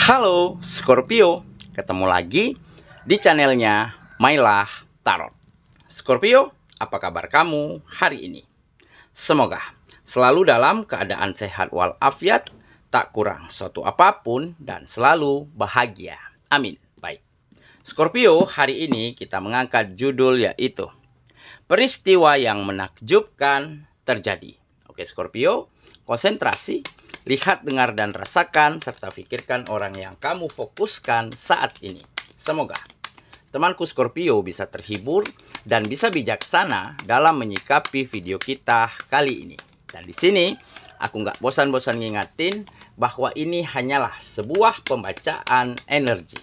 Halo Scorpio, ketemu lagi di channelnya Mailah Tarot. Scorpio, apa kabar kamu hari ini? Semoga selalu dalam keadaan sehat walafiat, tak kurang suatu apapun, dan selalu bahagia. Amin. Baik, Scorpio, hari ini kita mengangkat judul yaitu peristiwa yang menakjubkan terjadi. Oke Scorpio, konsentrasi. Lihat, dengar, dan rasakan, serta pikirkan orang yang kamu fokuskan saat ini. Semoga temanku Scorpio bisa terhibur dan bisa bijaksana dalam menyikapi video kita kali ini. Dan di sini, aku nggak bosan-bosan ngingatin bahwa ini hanyalah sebuah pembacaan energi.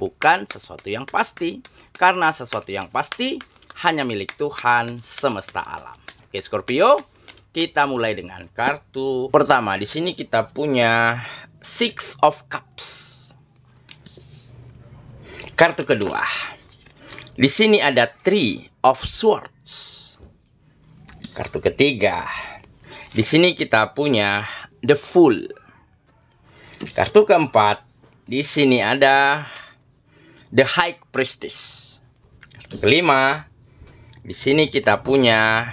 Bukan sesuatu yang pasti, karena sesuatu yang pasti hanya milik Tuhan semesta alam. Oke Scorpio, kita mulai dengan kartu pertama. Di sini kita punya Six of Cups. Kartu kedua. Di sini ada Three of Swords. Kartu ketiga. Di sini kita punya The Fool. Kartu keempat. Di sini ada The High Priestess. Kartu kelima. Di sini kita punya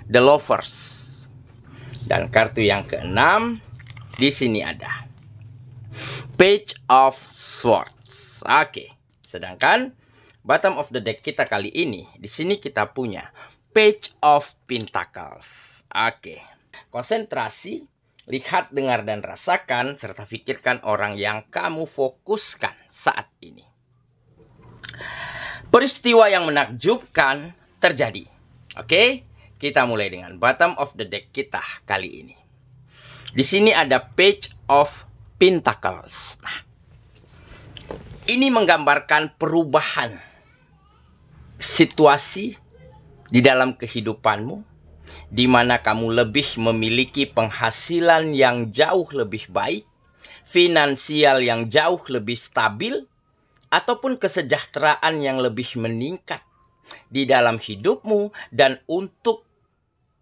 The Lovers. Dan kartu yang keenam, di sini ada Page of Swords. Oke, sedangkan bottom of the deck kita kali ini, di sini kita punya Page of Pentacles. Oke, konsentrasi, lihat, dengar, dan rasakan, serta pikirkan orang yang kamu fokuskan saat ini. Peristiwa yang menakjubkan terjadi. Oke, kita mulai dengan bottom of the deck kita kali ini. Di sini ada Page of Pentacles. Nah, ini menggambarkan perubahan situasi di dalam kehidupanmu, di mana kamu lebih memiliki penghasilan yang jauh lebih baik, finansial yang jauh lebih stabil, ataupun kesejahteraan yang lebih meningkat di dalam hidupmu, dan untuk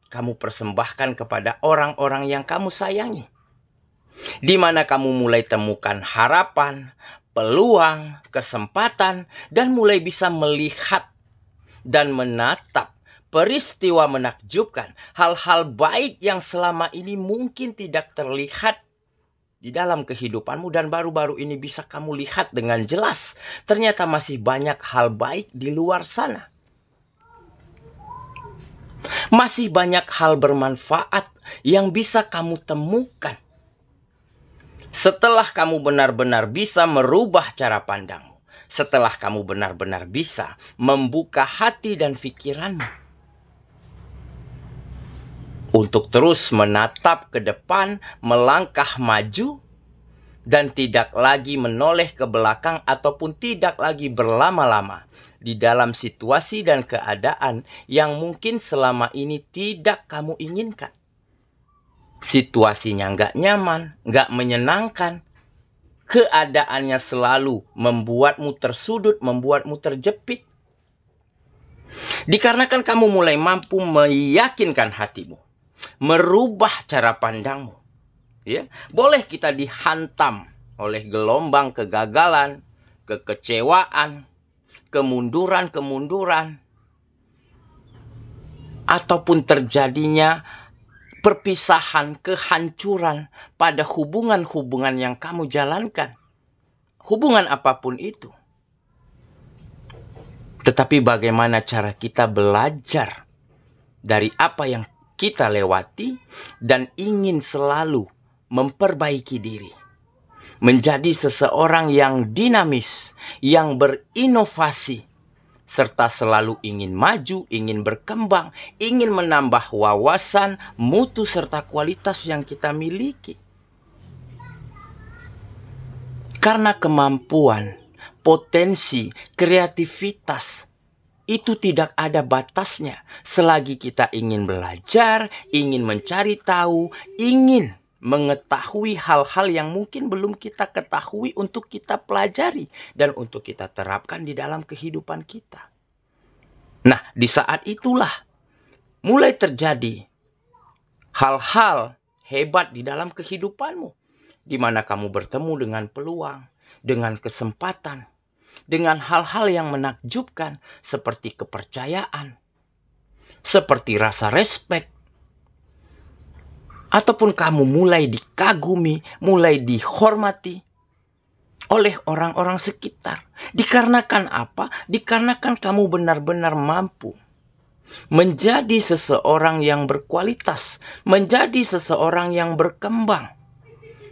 kamu persembahkan kepada orang-orang yang kamu sayangi. Di mana kamu mulai temukan harapan, peluang, kesempatan, dan mulai bisa melihat dan menatap peristiwa menakjubkan. Hal-hal baik yang selama ini mungkin tidak terlihat di dalam kehidupanmu, dan baru-baru ini bisa kamu lihat dengan jelas. Ternyata masih banyak hal baik di luar sana. Masih banyak hal bermanfaat yang bisa kamu temukan setelah kamu benar-benar bisa merubah cara pandangmu. Setelah kamu benar-benar bisa membuka hati dan pikiranmu untuk terus menatap ke depan, melangkah maju, dan tidak lagi menoleh ke belakang ataupun tidak lagi berlama-lama di dalam situasi dan keadaan yang mungkin selama ini tidak kamu inginkan. Situasinya nggak nyaman, nggak menyenangkan. Keadaannya selalu membuatmu tersudut, membuatmu terjepit. Dikarenakan kamu mulai mampu meyakinkan hatimu, merubah cara pandangmu. Ya, boleh kita dihantam oleh gelombang kegagalan, kekecewaan, kemunduran, ataupun terjadinya perpisahan, kehancuran pada hubungan-hubungan yang kamu jalankan. Hubungan apapun itu. Tetapi bagaimana cara kita belajar dari apa yang kita lewati dan ingin selalu memperbaiki diri, menjadi seseorang yang dinamis, yang berinovasi, serta selalu ingin maju, ingin berkembang, ingin menambah wawasan, mutu, serta kualitas yang kita miliki. Karena kemampuan, potensi, kreativitas itu tidak ada batasnya selagi kita ingin belajar, ingin mencari tahu, ingin mengetahui hal-hal yang mungkin belum kita ketahui untuk kita pelajari dan untuk kita terapkan di dalam kehidupan kita. Nah, di saat itulah mulai terjadi hal-hal hebat di dalam kehidupanmu di mana kamu bertemu dengan peluang, dengan kesempatan, dengan hal-hal yang menakjubkan seperti kepercayaan, seperti rasa respek, ataupun kamu mulai dikagumi, mulai dihormati oleh orang-orang sekitar. Dikarenakan apa? Dikarenakan kamu benar-benar mampu menjadi seseorang yang berkualitas, menjadi seseorang yang berkembang,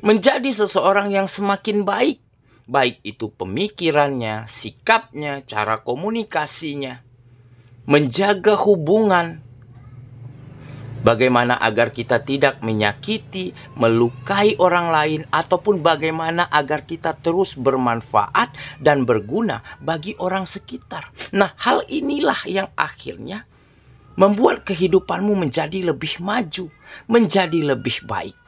menjadi seseorang yang semakin baik. Baik itu pemikirannya, sikapnya, cara komunikasinya, menjaga hubungan. Bagaimana agar kita tidak menyakiti, melukai orang lain, ataupun bagaimana agar kita terus bermanfaat dan berguna bagi orang sekitar. Nah, hal inilah yang akhirnya membuat kehidupanmu menjadi lebih maju, menjadi lebih baik.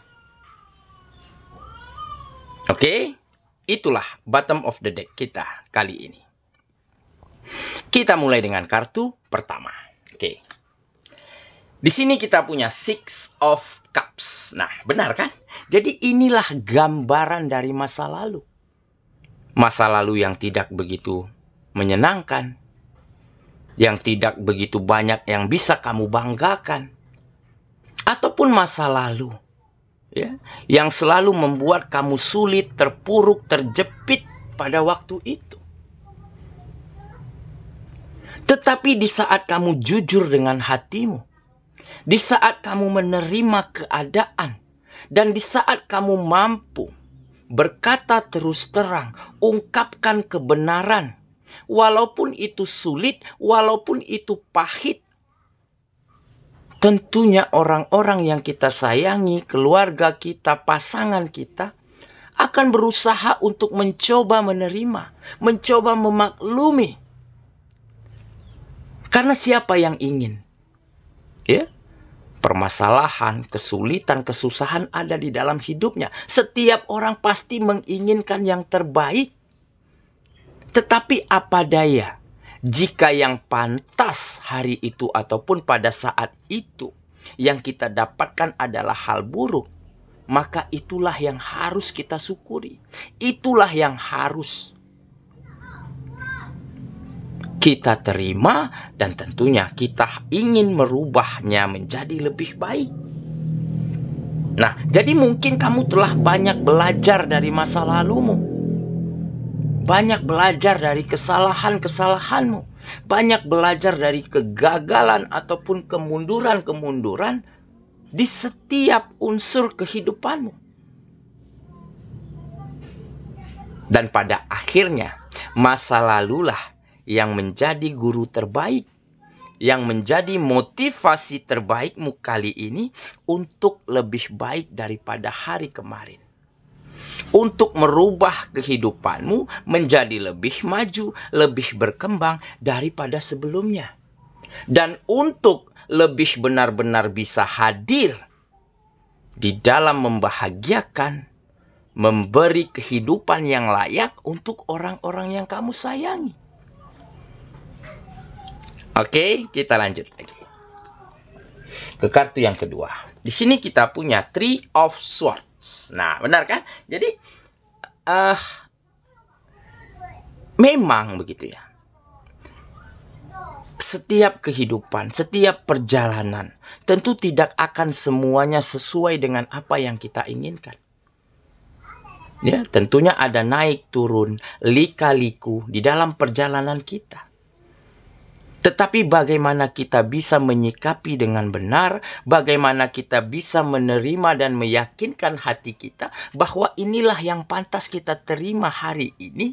Oke, itulah bottom of the deck kita kali ini. Kita mulai dengan kartu pertama. Oke. Di sini kita punya Six of Cups. Nah, benar kan? Jadi inilah gambaran dari masa lalu. Masa lalu yang tidak begitu menyenangkan. Yang tidak begitu banyak yang bisa kamu banggakan. Ataupun masa lalu, ya, yang selalu membuat kamu sulit, terpuruk, terjepit pada waktu itu. Tetapi di saat kamu jujur dengan hatimu, di saat kamu menerima keadaan, dan di saat kamu mampu berkata terus terang, ungkapkan kebenaran, walaupun itu sulit, walaupun itu pahit, tentunya orang-orang yang kita sayangi, keluarga kita, pasangan kita, akan berusaha untuk mencoba menerima, mencoba memaklumi. Karena siapa yang ingin? Ya? Permasalahan, kesulitan, kesusahan ada di dalam hidupnya. Setiap orang pasti menginginkan yang terbaik. Tetapi apa daya, jika yang pantas hari itu ataupun pada saat itu yang kita dapatkan adalah hal buruk, maka itulah yang harus kita syukuri. Itulah yang harus kita terima, dan tentunya kita ingin merubahnya menjadi lebih baik. Nah, jadi mungkin kamu telah banyak belajar dari masa lalumu. Banyak belajar dari kesalahan-kesalahanmu. Banyak belajar dari kegagalan ataupun kemunduran-kemunduran di setiap unsur kehidupanmu. Dan pada akhirnya, masa lalulah yang menjadi guru terbaik, yang menjadi motivasi terbaikmu kali ini untuk lebih baik daripada hari kemarin. Untuk merubah kehidupanmu menjadi lebih maju, lebih berkembang daripada sebelumnya. Dan untuk lebih benar-benar bisa hadir di dalam membahagiakan, memberi kehidupan yang layak untuk orang-orang yang kamu sayangi. Oke, kita lanjut lagi ke kartu yang kedua. Di sini kita punya Three of Swords. Nah, benar kan? Jadi memang begitu ya. Setiap kehidupan, setiap perjalanan tentu tidak akan semuanya sesuai dengan apa yang kita inginkan. Ya, tentunya ada naik turun, lika-liku di dalam perjalanan kita. Tetapi bagaimana kita bisa menyikapi dengan benar, bagaimana kita bisa menerima dan meyakinkan hati kita bahwa inilah yang pantas kita terima hari ini,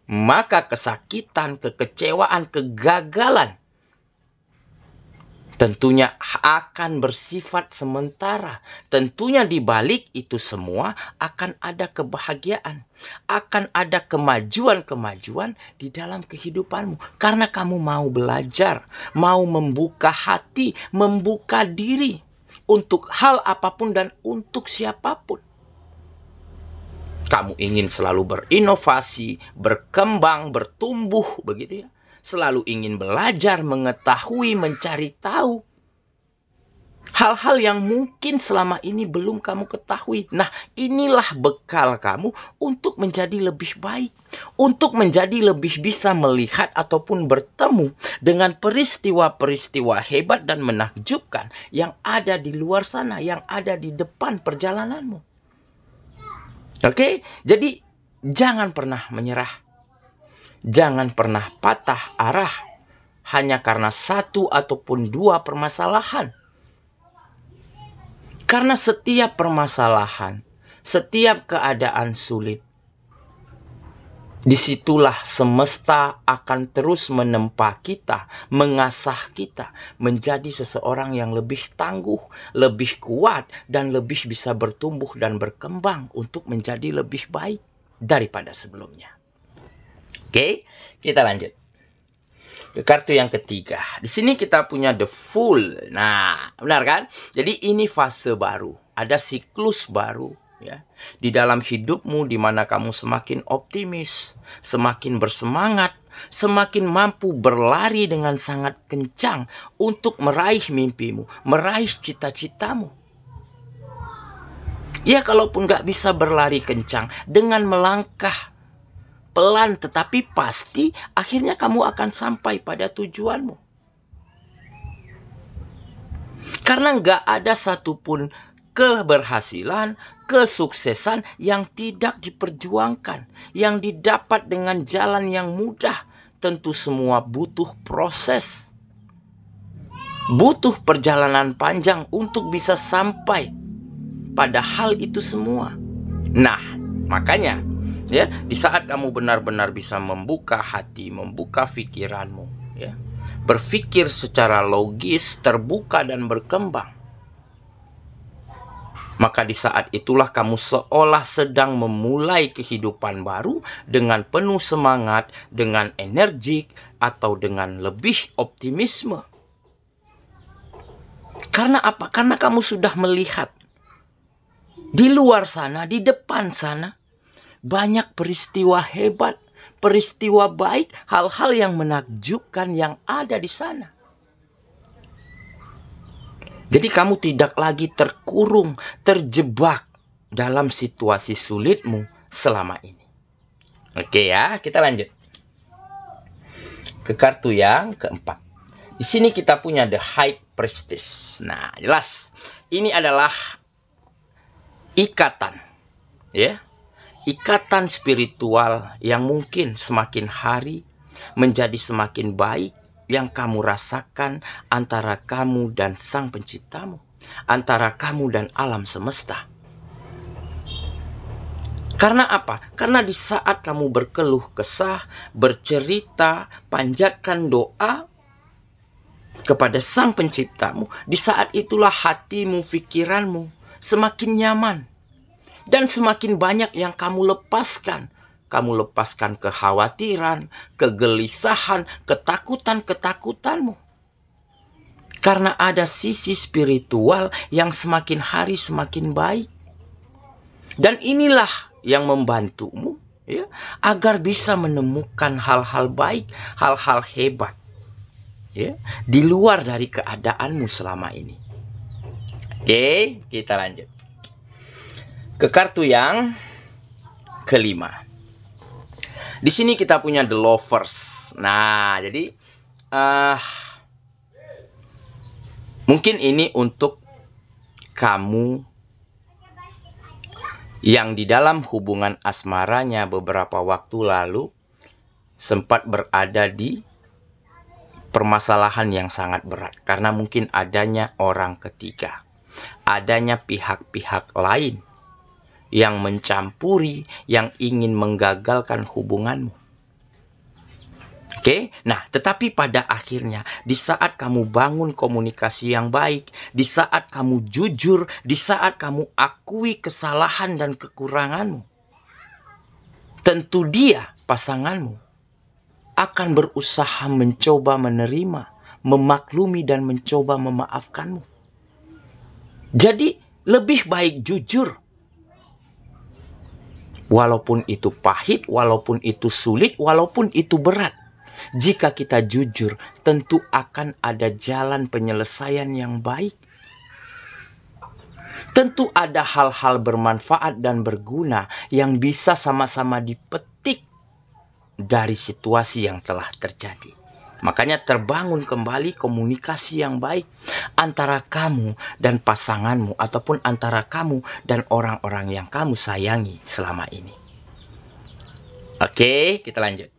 maka kesakitan, kekecewaan, kegagalan tentunya akan bersifat sementara. Tentunya di balik itu semua akan ada kebahagiaan, akan ada kemajuan-kemajuan di dalam kehidupanmu. Karena kamu mau belajar, mau membuka hati, membuka diri untuk hal apapun dan untuk siapapun. Kamu ingin selalu berinovasi, berkembang, bertumbuh, begitu ya. Selalu ingin belajar, mengetahui, mencari tahu. Hal-hal yang mungkin selama ini belum kamu ketahui. Nah, inilah bekal kamu untuk menjadi lebih baik. Untuk menjadi lebih bisa melihat ataupun bertemu dengan peristiwa-peristiwa hebat dan menakjubkan yang ada di luar sana, yang ada di depan perjalananmu. Oke? Jadi, jangan pernah menyerah. Jangan pernah patah arah hanya karena satu ataupun dua permasalahan. Karena setiap permasalahan, setiap keadaan sulit, disitulah semesta akan terus menempa kita, mengasah kita menjadi seseorang yang lebih tangguh, lebih kuat, dan lebih bisa bertumbuh dan berkembang untuk menjadi lebih baik daripada sebelumnya. Oke, kita lanjut. Ke kartu yang ketiga. Di sini kita punya the Fool. Nah, benar kan? Jadi ini fase baru. Ada siklus baru. Ya. Di dalam hidupmu di mana kamu semakin optimis, semakin bersemangat, semakin mampu berlari dengan sangat kencang untuk meraih mimpimu, meraih cita-citamu. Ya, kalaupun gak bisa berlari kencang, dengan melangkah pelan tetapi pasti, akhirnya kamu akan sampai pada tujuanmu. Karena nggak ada satupun keberhasilan, kesuksesan yang tidak diperjuangkan, yang didapat dengan jalan yang mudah. Tentu semua butuh proses. Butuh perjalanan panjang untuk bisa sampai pada hal itu semua. Nah, makanya ya, di saat kamu benar-benar bisa membuka hati, membuka pikiranmu, ya, berpikir secara logis, terbuka dan berkembang, maka di saat itulah kamu seolah sedang memulai kehidupan baru dengan penuh semangat, dengan energik, atau dengan lebih optimisme. Karena apa? Karena kamu sudah melihat di luar sana, di depan sana, banyak peristiwa hebat, peristiwa baik, hal-hal yang menakjubkan yang ada di sana. Jadi kamu tidak lagi terkurung, terjebak dalam situasi sulitmu selama ini. Oke ya, kita lanjut ke kartu yang keempat. Di sini kita punya the High Priestess. Nah, jelas ini adalah ikatan, ya. Ikatan spiritual yang mungkin semakin hari menjadi semakin baik yang kamu rasakan antara kamu dan Sang Penciptamu, antara kamu dan alam semesta. Karena apa? Karena di saat kamu berkeluh kesah, bercerita, panjatkan doa kepada Sang Penciptamu, di saat itulah hatimu, pikiranmu semakin nyaman. Dan semakin banyak yang kamu lepaskan. Kamu lepaskan kekhawatiran, kegelisahan, ketakutan-ketakutanmu. Karena ada sisi spiritual yang semakin hari semakin baik. Dan inilah yang membantumu, ya, agar bisa menemukan hal-hal baik, hal-hal hebat, ya, di luar dari keadaanmu selama ini. Oke, kita lanjut ke kartu yang kelima. Di sini kita punya the Lovers. Nah, jadi mungkin ini untuk kamu yang di dalam hubungan asmaranya beberapa waktu lalu sempat berada di permasalahan yang sangat berat. Karena mungkin adanya orang ketiga, adanya pihak-pihak lain yang mencampuri, yang ingin menggagalkan hubunganmu. Oke, nah tetapi pada akhirnya di saat kamu bangun komunikasi yang baik, di saat kamu jujur, di saat kamu akui kesalahan dan kekuranganmu, tentu dia, pasanganmu, akan berusaha mencoba menerima, memaklumi dan mencoba memaafkanmu. Jadi lebih baik jujur. Walaupun itu pahit, walaupun itu sulit, walaupun itu berat. Jika kita jujur, tentu akan ada jalan penyelesaian yang baik. Tentu ada hal-hal bermanfaat dan berguna yang bisa sama-sama dipetik dari situasi yang telah terjadi. Makanya terbangun kembali komunikasi yang baik antara kamu dan pasanganmu, ataupun antara kamu dan orang-orang yang kamu sayangi selama ini. Oke, kita lanjut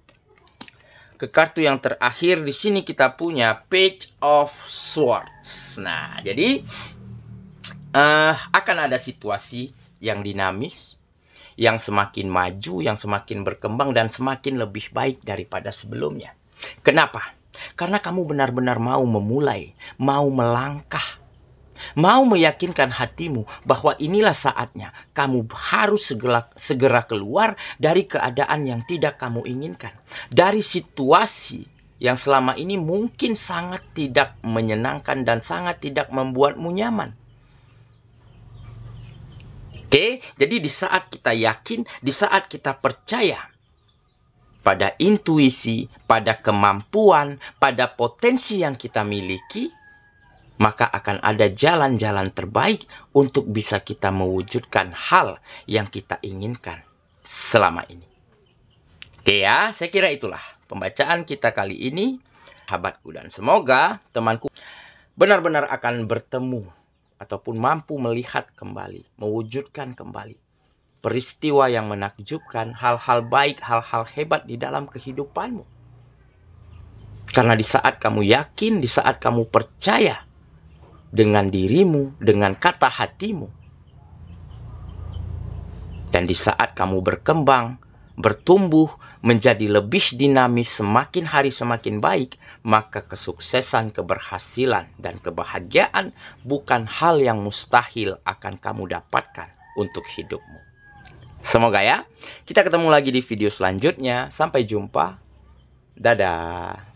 ke kartu yang terakhir. Di sini kita punya Page of Swords. Nah, jadi akan ada situasi yang dinamis, yang semakin maju, yang semakin berkembang, dan semakin lebih baik daripada sebelumnya. Kenapa? Karena kamu benar-benar mau memulai, mau melangkah, mau meyakinkan hatimu bahwa inilah saatnya kamu harus segera keluar dari keadaan yang tidak kamu inginkan, dari situasi yang selama ini mungkin sangat tidak menyenangkan dan sangat tidak membuatmu nyaman. Oke, jadi di saat kita yakin, di saat kita percaya pada intuisi, pada kemampuan, pada potensi yang kita miliki, maka akan ada jalan-jalan terbaik untuk bisa kita mewujudkan hal yang kita inginkan selama ini. Oke ya, saya kira itulah pembacaan kita kali ini, sahabatku. Dan semoga temanku benar-benar akan bertemu ataupun mampu melihat kembali, mewujudkan kembali peristiwa yang menakjubkan, hal-hal baik, hal-hal hebat di dalam kehidupanmu. Karena di saat kamu yakin, di saat kamu percaya dengan dirimu, dengan kata hatimu, dan di saat kamu berkembang, bertumbuh, menjadi lebih dinamis, semakin hari semakin baik, maka kesuksesan, keberhasilan, dan kebahagiaan bukan hal yang mustahil akan kamu dapatkan untuk hidupmu. Semoga ya, kita ketemu lagi di video selanjutnya. Sampai jumpa. Dadah.